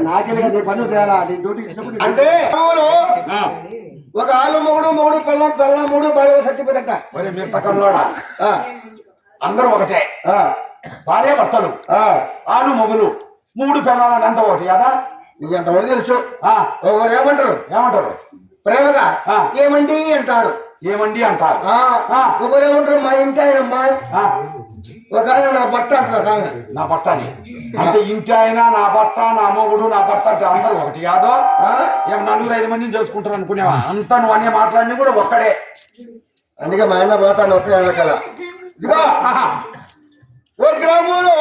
నాకెళ్ళి పనులు చేయాలా డ్యూటీ ఇచ్చినప్పుడు అంటే ఒక ఆలు మూడు పిల్ల మూడు భార్య సర్టిఫికెట్ మరి మీరు తక్కువడా అందరూ ఒకటే భార్య భర్తలు ఆలు మొగులు మూడు పిల్లలని అంత ఒకటి కదా నీకు ఎంతమంది తెలుసు ఏమంటారు ప్రేమగా ఏమండి అంటారు ఒకరేమంటారు మా ఇంటి ఆయనమ్మా ఒక ఆయన నా బట్ట అంటారు నా బట్ట అని అంటే ఇంటి ఆయన నా బట్ట నా మొగుడు నా భర్త అంటే అందరూ ఒకటి కాదు ఏం 4-5 మందిని చేసుకుంటారు అనుకునేవా అంత నువ్వు అనే మాట్లాడినా కూడా ఒక్కడే అందుకే మా ఆయన పోతాను ఒకే కదా ఇదిగో ఓ గ్రామంలో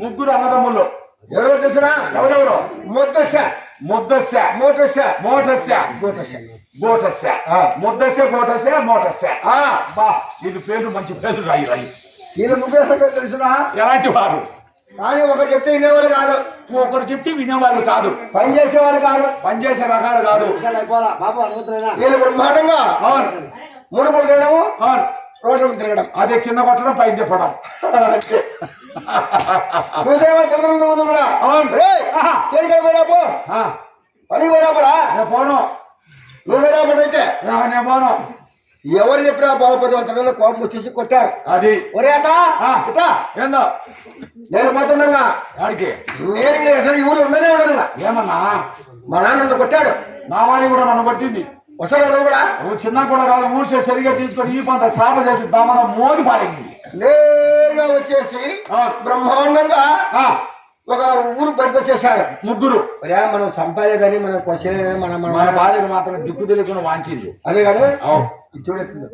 ముగ్గురు అన్నదమ్ములు ఎవరు తెలిసినా ఎవరెవరు ముద్దస్య ఇది పేరు మంచి పేరు రాయి వీళ్ళు ముద్దస్య తెలిసినా ఎలాంటి వారు కానీ ఒకరు చెప్తే వినేవాళ్ళు కాదు ఒకరు చెప్తే వినేవాళ్ళు కాదు పని చేసేవాళ్ళు కాదు పనిచేసే రకాలు కాదు వీళ్ళు బ్రహ్మాండంగా మూడు తిరగడము రోడ్ల తిరగడం అదే కింద కొట్టడం పైన చెప్పడం పోను నువ్వు వేరాపడైతే నేను పోను ఎవరు చెప్పినా బాగుపది వాళ్ళ కోపం వచ్చేసి కొట్టారు అది ఒరే అన్నా ఏందో నేను మాత్రంగా వాడికి నేను ఇంకా అసలు ఈ ఊళ్ళో ఉండనే ఉండను ఏమన్నా మా నాన్న నన్ను కొట్టాడు నా వారి కూడా నన్ను కొట్టింది వస్తాడు కూడా నువ్వు చిన్న కూడా కాదు 3 సరిగా తీసుకొని ఈ పంత సాప చేసి దామన మోది పాడింది నేరుగా వచ్చేసి బ్రహ్మాండంగా ఒక ఊరు బయటకు వచ్చేసారు ముగ్గురు మనం సంపాదేదని మనం మన భార్యను మాత్రం దిక్కు తెలియకుండా వాంచింది అదే కదా చూడెత్తుంది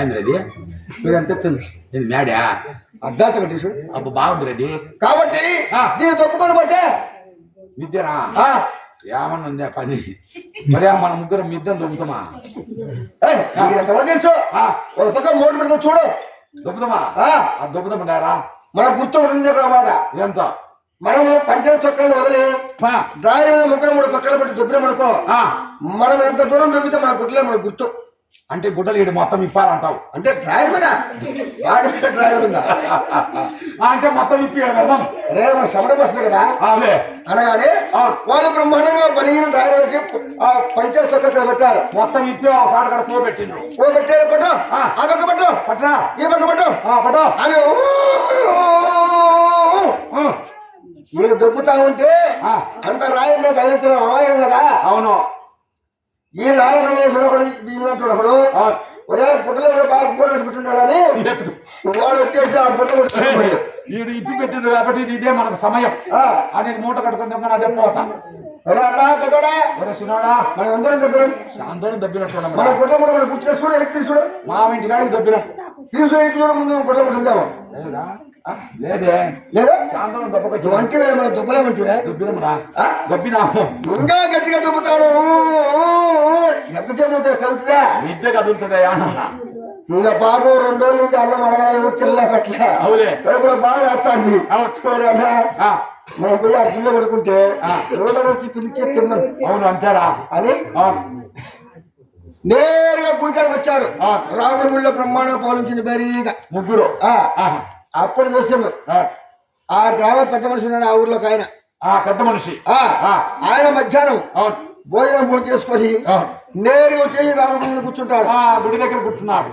ఏంద్రది మీరు ఎంత ఎత్తుంది ఇది మేడా అర్ధాత కట్టి చూడు అప్పుడు బాగుంది అది కాబట్టి దీన్ని తప్పుకొని పోతే విద్యనా ఏమన్నా ఉందా పని మరి మన ముగ్గురు మిద్దం దొబ్బుతామా ఎంతవరకు తెలుసు ఒక పక్క మోటు పెట్టుకో చూడు దొబ్బుతామా దొబ్బుతామంటారా మన గుర్తు ఉంటుంది అన్నమాట ఎంత మనము పంచాయతీ చొక్కాలు వదిలి దారి మీద ముగ్గురు 3 పక్కల పెట్టి దొబ్బినామనుకో మనం ఎంత దూరం దొబ్బితే మన గుడ్లే మన గుర్తు అంటే గుడ్డలు ఇటు మొత్తం ఇప్పాలంటావు అంటే డ్రైవర్ మీద వాడి మీద డ్రైవర్ ఉందా అంటే మొత్తం ఇప్పి వెళ్దాం అదే మన శమడం వస్తుంది కదా అదే అనగానే వాళ్ళు బ్రహ్మాండంగా పనిహీన డ్రైవర్ వేసి ఆ పంచాయతీ చొక్క పెట్టారు మొత్తం ఇప్పి ఒకసారి కూడా పోబెట్టిండ్రు పోబెట్టారు పట్టు ఆ పక్క పట్టు పట్టరా ఈ పక్క పట్టు పట్టు అని మీరు దొబ్బుతా ఉంటే అంత రాయి మీద కలుగుతున్న అమాయకం కదా అవును ఈ నారాయణుడు ఒరే పుట్టలో బాగా పూట పెట్టుకుంటాడని వాడు వచ్చేసి ఆ పుట్ట పెట్టుకున్నాడు వీడు ఇప్పి పెట్టిండు కాబట్టి ఇదే మనకు సమయం అనేది మూట కట్టుకుందాం అదే పోతా మనం అందరం దబ్బినట్టు మన పుట్ల ముట్ట మనం గుర్తు చూడు ఎలక్ట్ చూడు మా ఇంటి కాడికి దబ్బినాం తీసుకుని ముందు పుట్ల ముట్ట ఉంటాము లేదే లేదా సాయంత్రం దెబ్బకొచ్చి వంటి మన దుబ్బలేమంటే దబ్బినాము ఇంకా గట్టిగా దుబ్బుతారు ఎంతసేపు కలుగుతుందా విద్య కదులుతుందా ఇంకా బాబు 2 రోజుల నుంచి అన్నం అడగాలి పిల్ల పట్ల కడుపులో బాగా వస్తుంది మనం పోయి ఆ గిన్నె పడుకుంటే రోడ్ల నుంచి పిలిచే తిన్నాం అవును అంతేరా అని నేరుగా గుడికాడికి వచ్చారు రాముడి గుళ్ళో బ్రహ్మాండ పాలించింది బరీగా ముగ్గురు అప్పుడు చూసాను ఆ గ్రామ పెద్ద మనిషి ఉన్నాడు ఆ ఊర్లోకి ఆయన పెద్ద మనిషి ఆయన మధ్యాహ్నం భోజనం పూర్తి చేసుకొని నేరుగా వచ్చేసి రాముడి కూర్చుంటాడు గుడి దగ్గర కూర్చున్నాడు